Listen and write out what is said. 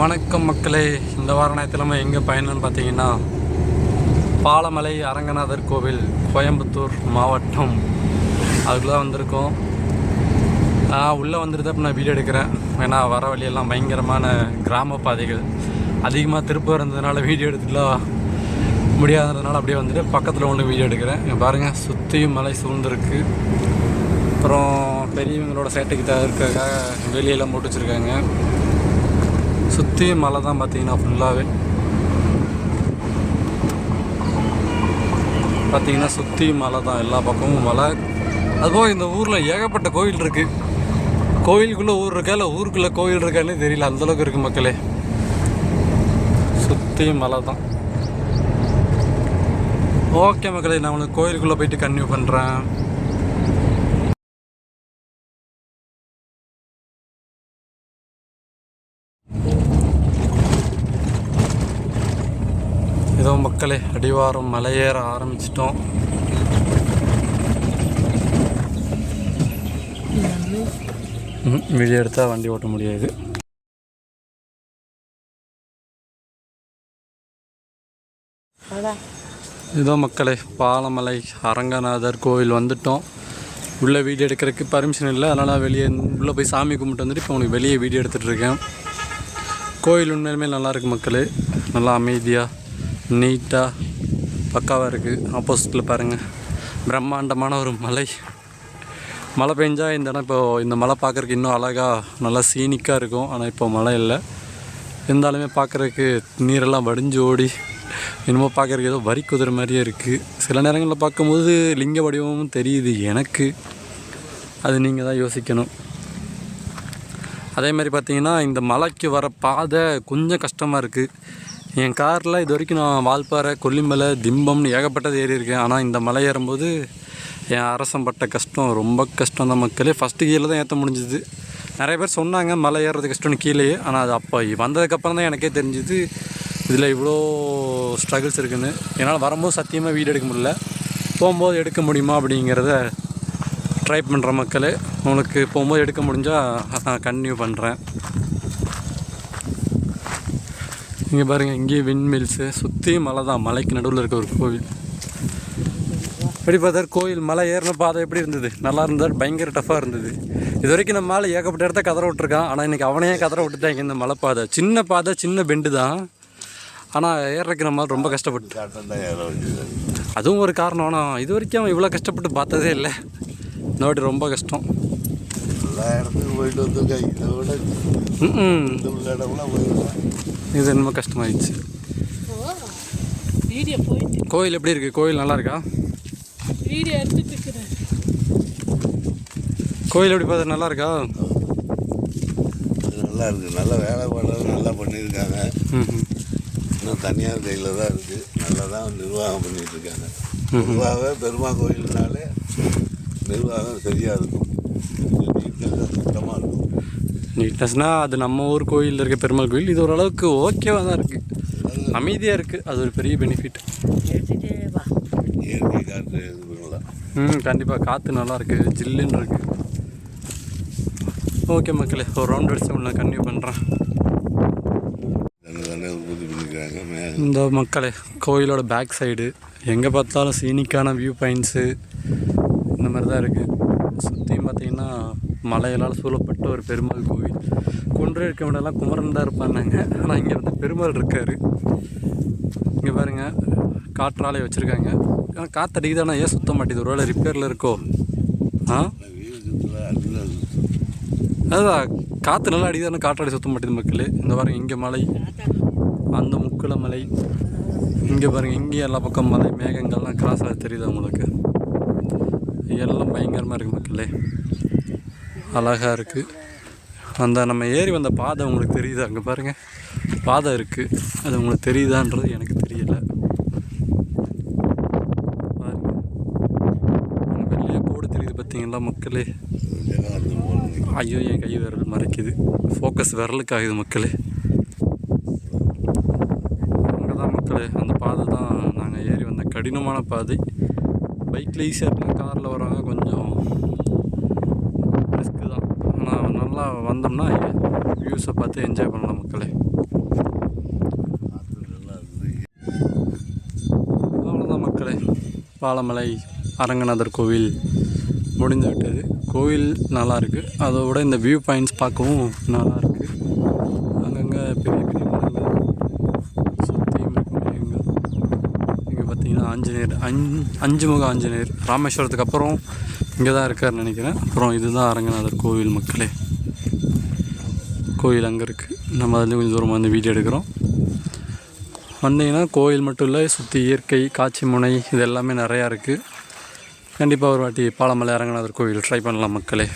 வணக்கம் மக்களே. இந்த வார ஞாயிற்றுக்கிழமை எங்கே பயணம்னு பார்த்தீங்கன்னா பாலமலை அரங்கநாதர் கோவில், கோயம்புத்தூர் மாவட்டம். அதுக்குள்ளே வந்திருக்கோம். உள்ளே வந்துட்டு இப்போ நான் வீடியோ எடுக்கிறேன். ஏன்னா வர வழியெல்லாம் பயங்கரமான கிராம பாதைகள் அதிகமாக திருப்ப இருந்ததுனால வீடியோ எடுத்துக்கலாம் முடியாததுனால அப்படியே வந்துட்டு பக்கத்தில் ஒன்று வீடியோ எடுக்கிறேன். இங்கே பாருங்கள், சுற்றியும் மலை சூழ்ந்துருக்கு. அப்புறம் பெரியவங்களோட சேட்டைக்கு தவிர்க்கிறதுக்காக வெளியெல்லாம் போட்டு வச்சுருக்காங்க. சுற்றியும் மலை தான் பார்த்தீங்கன்னா ஃபுல்லாகவே பார்த்தீங்கன்னா சுற்றியும் மலை தான், எல்லா பக்கமும் மலை. அதுபோக இந்த ஊரில் ஏகப்பட்ட கோவில் இருக்குது. கோவிலுக்குள்ளே ஊர் இருக்கா இல்லை ஊருக்குள்ளே கோவில் இருக்கான்னு தெரியல, அந்தளவுக்கு இருக்குது மக்களே. சுற்றியும் மலை தான். ஓகே மக்களே, நான் உங்களுக்கு கோயிலுக்குள்ளே போயிட்டு கன்டினியூ பண்ணுறேன். ஏதோ மக்களே, அடிவாரம் மலையேற ஆரம்பிச்சிட்டோம். வீடியோ எடுத்தால் வண்டி ஓட்ட முடியாது. இதோ மக்களே, பாலமலை அரங்கநாதர் கோவில் வந்துட்டோம். உள்ளே வீடியோ எடுக்கிறதுக்கு பர்மிஷன் இல்லை, அதனால் வெளியே உள்ளே போய் சாமி கும்பிட்டு வந்துட்டு இப்போ உங்களுக்கு வெளியே வீடியோ எடுத்துகிட்ருக்கேன். கோவில் உண்மையிலுமே நல்லாயிருக்கு மக்களே, நல்லா அமைதியாக நீட்டாக பக்காவாக இருக்குது. ஆப்போசிட்டில் பாருங்கள், பிரம்மாண்டமான ஒரு மழை பெஞ்சால் இந்த இடம் இப்போது இந்த மலை பார்க்குறதுக்கு இன்னும் அழகாக நல்லா சீனிக்காக இருக்கும். ஆனால் இப்போ மழை இல்லை, இருந்தாலுமே பார்க்குறதுக்கு நீரெல்லாம் வடிஞ்சு ஓடி என்னமோ பார்க்குறதுக்கு ஏதோ வரி குதிரை மாதிரியே இருக்குது. சில நேரங்களில் பார்க்கும்போது லிங்க வடிவமும் தெரியுது எனக்கு. அது நீங்கள் தான் யோசிக்கணும். அதே மாதிரி பார்த்திங்கன்னா இந்த மலைக்கு வர பாதை கொஞ்சம் கஷ்டமாக இருக்குது. என் காரில் இது வரைக்கும் நான் வால்பாறை, கொல்லிமலை, திம்பம்னு ஏகப்பட்டது ஏறி இருக்கேன். ஆனால் இந்த மலை ஏறும்போது என் அரசம்பட்ட கஷ்டம் ரொம்ப கஷ்டம் தான் மக்களே. ஃபஸ்ட்டு கீழே தான் ஏற்ற முடிஞ்சுது. நிறைய பேர் சொன்னாங்க மலை ஏறுறது கஷ்டம்னு கீழேயே. ஆனால் அது அப்போ வந்ததுக்கப்புறம் தான் எனக்கே தெரிஞ்சுது இதில் இவ்வளோ ஸ்ட்ரகிள்ஸ் இருக்குதுன்னு. என்னால் வரும்போது சத்தியமாக வீடியோ எடுக்க முடியல, போகும்போது எடுக்க முடியுமா அப்படிங்கிறத ட்ரை பண்ணுற மக்களே. உங்களுக்கு போகும்போது எடுக்க முடிஞ்சால் நான் கன்டினியூ பண்ணுறேன். இங்கே பாருங்கள், இங்கேயே விண்மில்ஸு, சுற்றியும் மலை தான். மலைக்கு நடுவில் இருக்க ஒரு கோவில். எப்படி பார்த்தார் கோயில் மலை ஏறின பாதை எப்படி இருந்தது? நல்லா இருந்தால் பயங்கர டஃப்பாக இருந்தது. இது வரைக்கும் நம்ம மேலே ஏகப்பட்ட இடத்த கதற விட்டுருக்கான். ஆனால் இன்றைக்கி அவனையே கதற விட்டுட்டாங்க. இந்த மலை பாதை சின்ன பாதை, சின்ன பெண்டு தான். ஆனால் ஏறதுக்கு நம்ம ரொம்ப கஷ்டப்பட்டு, அதுவும் ஒரு காரணம். ஆனால் இது வரைக்கும் அவன் இவ்வளோ கஷ்டப்பட்டு பார்த்ததே இல்லை. இந்த வாட்டி ரொம்ப கஷ்டம். இது என்னமோ கஷ்டமாயிடுச்சு. கோயில் எப்படி இருக்குது? கோயில் நல்லா இருக்கா? கோயில் எப்படி பார்த்தா நல்லா இருக்கா? நல்லா இருக்குது. நல்லா வேலை பண்ணுறது நல்லா பண்ணியிருக்காங்க. இன்னும் தனியார் கையில் தான் இருக்குது. நல்லா தான் நிர்வாகம் பண்ணிகிட்டு இருக்காங்க. பொதுவாகவே பெருமாள் கோயில்னாலே நிர்வாகம் சரியாக இருக்கும், சுத்தமாக இருக்கும். நீட்னஸ்னால் அது நம்ம ஊர் கோயிலில் இருக்க பெருமாள் கோயில். இது ஓரளவுக்கு ஓகேவாக தான் இருக்குது, அமைதியாக இருக்குது. அது ஒரு பெரிய பெனிஃபிட். இயற்கை காற்று இது பண்ணலாம். கண்டிப்பாக காற்று நல்லா இருக்குது, ஜில்லுன்னு இருக்குது. ஓகே மக்களே, ஒரு ரவுண்ட் அடிச்சு நான் கன்டினியூ பண்ணுறேன். இந்த மக்களே, கோயிலோட பேக் சைடு எங்கே பார்த்தாலும் சீனிக்கான வியூ பாயிண்ட்ஸு இந்த மாதிரி தான் இருக்குது. சுற்றியும் பார்த்திங்கன்னா மலையெல்லாம் சூழப்பட்ட ஒரு பெருமாள் கோவில். குன்று இருக்க விடலாம் குமரன் தான் இருப்பாங்க. ஆனால் இங்கே வந்து பெருமாள் இருக்கார். இங்கே பாருங்கள், காற்றாலை வச்சுருக்காங்க. ஆனால் காற்று அடிக்குதானா ஏன் சுத்த மாட்டேது? ஒரு வேளை ரிப்பேரில் இருக்கோ? அதுதான் காற்று நல்லா அடிக்குதானே, காற்றாடி சுத்த மாட்டேது மக்களே. இந்த பாருங்கள், இங்கே மலை, அந்த முக்குள மலை, இங்கே பாருங்கள், இங்கேயும் எல்லா பக்கம் மலை, மேகங்கள்லாம் கிராஸ் ஆக தெரியுது உங்களுக்கு. எல்லாம் பயங்கரமாக இருக்குது மக்களே, அழகாக இருக்குது. அந்த நம்ம ஏறி வந்த பாதை உங்களுக்கு தெரியுதா? அங்கே பாருங்கள், பாதை இருக்குது. அது உங்களுக்கு தெரியுதான்றது எனக்கு தெரியலை. வெளியே கோடு தெரியுது பார்த்தீங்களா மக்களே? ஐயோ, என் கை விரல் மறைக்குது, ஃபோக்கஸ் விரலுக்கு ஆகுது மக்களே. அங்கே தான் மக்களே, அந்த பாதை தான் நாங்கள் ஏறி வந்த கடினமான பாதை. பைக்கில் ஈஸியாக இருக்குன்னா காரில் வரவங்க கொஞ்சம் ரிஸ்க்கு தான். ஆனால் நல்லா வந்தோம்னா வியூஸை பார்த்து என்ஜாய் பண்ணலாம் மக்களே. பாலமலை அரங்கநாதர் கோவில் முடிந்து விட்டது. கோவில் நல்லாயிருக்கு, அதை விட இந்த வியூ பாயிண்ட்ஸ் பார்க்கவும் நல்லாயிருக்கு. அங்கங்கே பெரிய பெரிய மரங்கள் சுற்றியும் இருக்குமே. இங்கே பார்த்தீங்கன்னா ஆஞ்சநேயர், அஞ்சு முக ஆஞ்சநேயர் ராமேஸ்வரத்துக்கு அப்புறம் இங்கே தான் இருக்காருன்னு நினைக்கிறேன். அப்புறம் இதுதான் அரங்கநாதர் கோவில் மக்களே. கோயில் அங்கே இருக்குது. நம்ம அதுலேயும் கொஞ்சம் தூரமாக வந்து வீடியோ எடுக்கிறோம். வந்தீங்கன்னா கோயில் மட்டும் இல்லை, சுற்றி இயற்கை காட்சி முனை இது எல்லாமே நிறையா இருக்குது. கண்டிப்பாக ஒரு வாட்டி பாலமலை அரங்கநாதர் கோவில் ட்ரை பண்ணலாம் மக்களே.